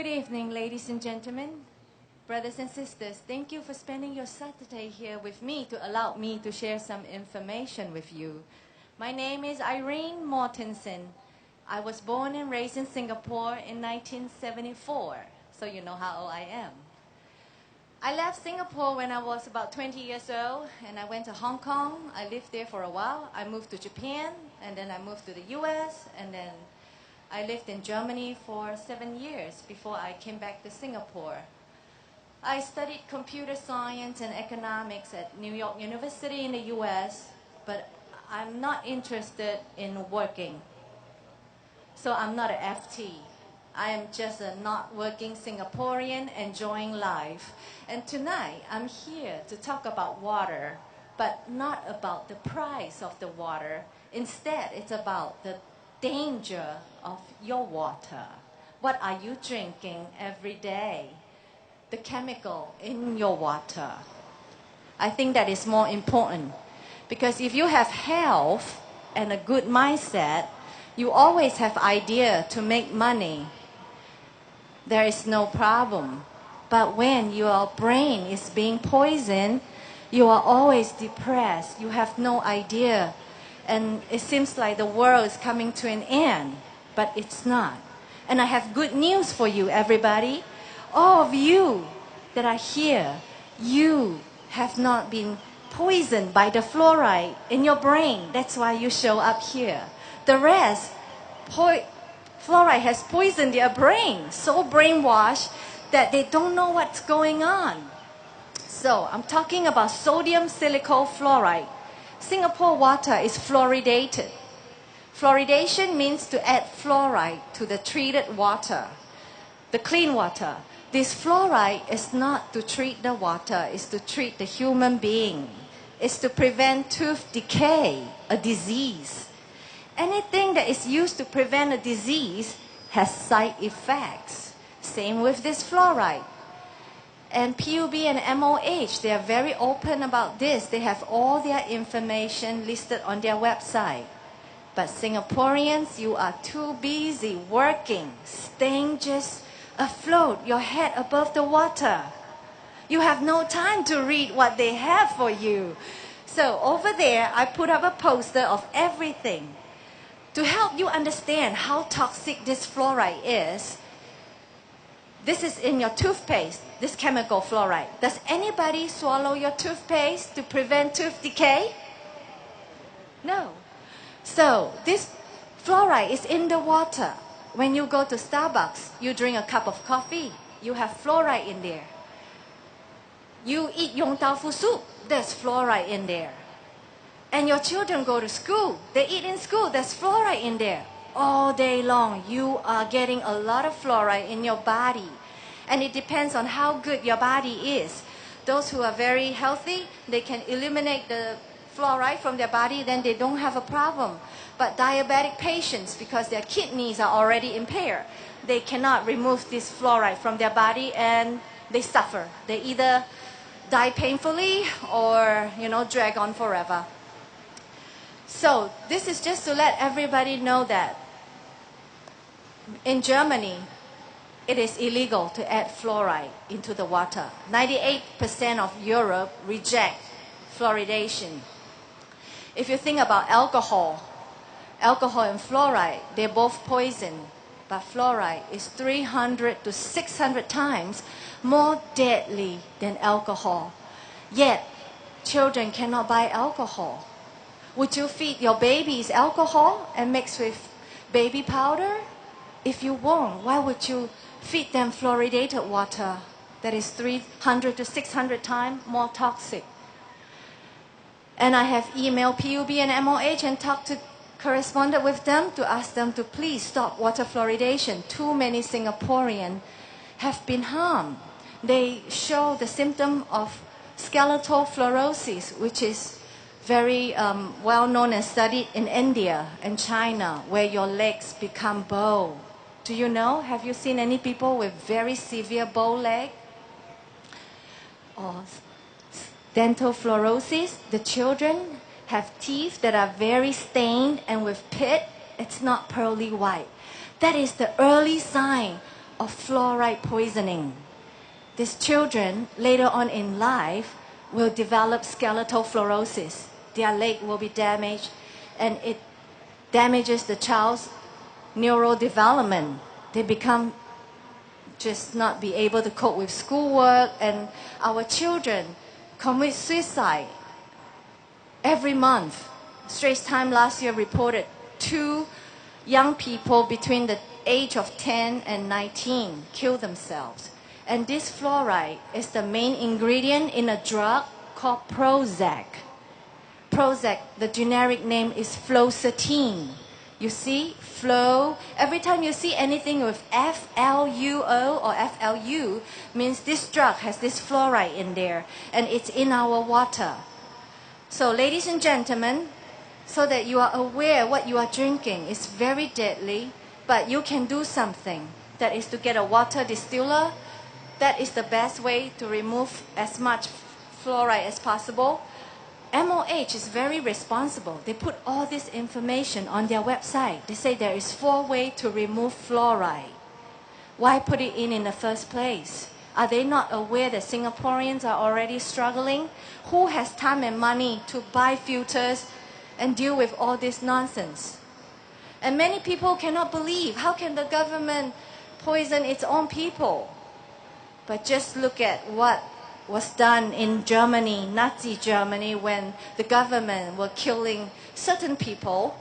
Good evening, ladies and gentlemen, brothers and sisters. Thank you for spending your Saturday here with me to allow me to share some information with you. My name is Irene Mortensen. I was born and raised in Singapore in 1974, so you know how old I am. I left Singapore when I was about 20 years old, and I went to Hong Kong. I lived there for a while. I moved to Japan, and then I moved to the US, and then I lived in Germany for 7 years before I came back to Singapore. I studied computer science and economics at New York University in the US, but I'm not interested in working. So I'm not an FT. I am just a not working Singaporean enjoying life. And tonight I'm here to talk about water, but not about the price of the water. Instead, it's about the danger of your water. What are you drinking every day? The chemical in your water. I think that is more important, because if you have health and a good mindset, you always have idea to make money. There is no problem. But when your brain is being poisoned, you are always depressed. You have no idea. And it seems like the world is coming to an end, but it's not. And I have good news for you, everybody. All of you that are here, you have not been poisoned by the fluoride in your brain. That's why you show up here. The rest, fluoride has poisoned their brain, so brainwashed that they don't know what's going on. So I'm talking about sodium silicate fluoride. Singapore water is fluoridated. Fluoridation means to add fluoride to the treated water, the clean water. This fluoride is not to treat the water, it's to treat the human being. It's to prevent tooth decay, a disease. Anything that is used to prevent a disease has side effects. Same with this fluoride. And PUB and MOH, they are very open about this. They have all their information listed on their website. But Singaporeans, you are too busy working, staying just afloat, your head above the water. You have no time to read what they have for you. So over there, I put up a poster of everything to help you understand how toxic this fluoride is. This is in your toothpaste, this chemical fluoride. Does anybody swallow your toothpaste to prevent tooth decay? No. So this fluoride is in the water. When you go to Starbucks, you drink a cup of coffee, you have fluoride in there. You eat Yong Tau Fu soup, there's fluoride in there. And your children go to school, they eat in school, there's fluoride in there. All day long, you are getting a lot of fluoride in your body. And it depends on how good your body is. Those who are very healthy, they can eliminate the fluoride from their body, then they don't have a problem. But diabetic patients, because their kidneys are already impaired, they cannot remove this fluoride from their body and they suffer. They either die painfully or, drag on forever. So this is just to let everybody know that in Germany, it is illegal to add fluoride into the water. 98% of Europe reject fluoridation. If you think about alcohol and fluoride, they're both poison. But fluoride is 300 to 600 times more deadly than alcohol. Yet, children cannot buy alcohol. Would you feed your babies alcohol and mix with baby powder? If you won't, why would you feed them fluoridated water that is 300 to 600 times more toxic? And I have emailed PUB and MOH and corresponded with them to ask them to please stop water fluoridation. Too many Singaporeans have been harmed. They show the symptom of skeletal fluorosis, which is very well known and studied in India and China, where your legs become bow. Do you know? Have you seen any people with very severe bow leg? Or dental fluorosis, the children have teeth that are very stained and with pit. It's not pearly white. That is the early sign of fluoride poisoning. These children later on in life will develop skeletal fluorosis. Their leg will be damaged, and it damages the child's neurodevelopment. They become just not be able to cope with schoolwork, and our children commit suicide every month. Straits Times last year reported 2 young people between the age of 10 and 19 kill themselves. And this fluoride is the main ingredient in a drug called Prozac. Prozac, the generic name is fluoxetine. You see, every time you see anything with FLUO or FLU, means this drug has this fluoride in there, and it's in our water. So ladies and gentlemen, so that you are aware what you are drinking is very deadly, but you can do something. That is to get a water distiller. That is the best way to remove as much fluoride as possible. MOH is very responsible. They put all this information on their website. They say there is 4 ways to remove fluoride. Why put it in the first place? Are they not aware that Singaporeans are already struggling? Who has time and money to buy filters and deal with all this nonsense? And many people cannot believe, how can the government poison its own people? But just look at what was done in Germany, Nazi Germany, when the government were killing certain people.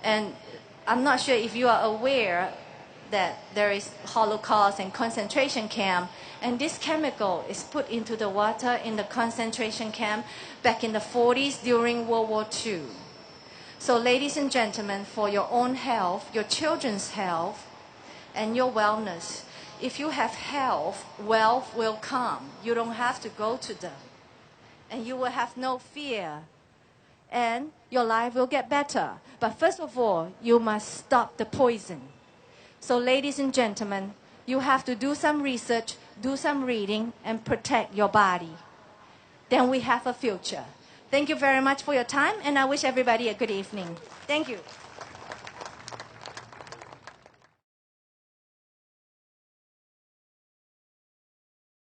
And I'm not sure if you are aware that there is Holocaust and concentration camp, and this chemical is put into the water in the concentration camp back in the 40s during World War II. So ladies and gentlemen, for your own health, your children's health, and your wellness, if you have health, wealth will come. You don't have to go to them. And you will have no fear. And your life will get better. But first of all, you must stop the poison. So ladies and gentlemen, you have to do some research, do some reading, and protect your body. Then we have a future. Thank you very much for your time, and I wish everybody a good evening. Thank you.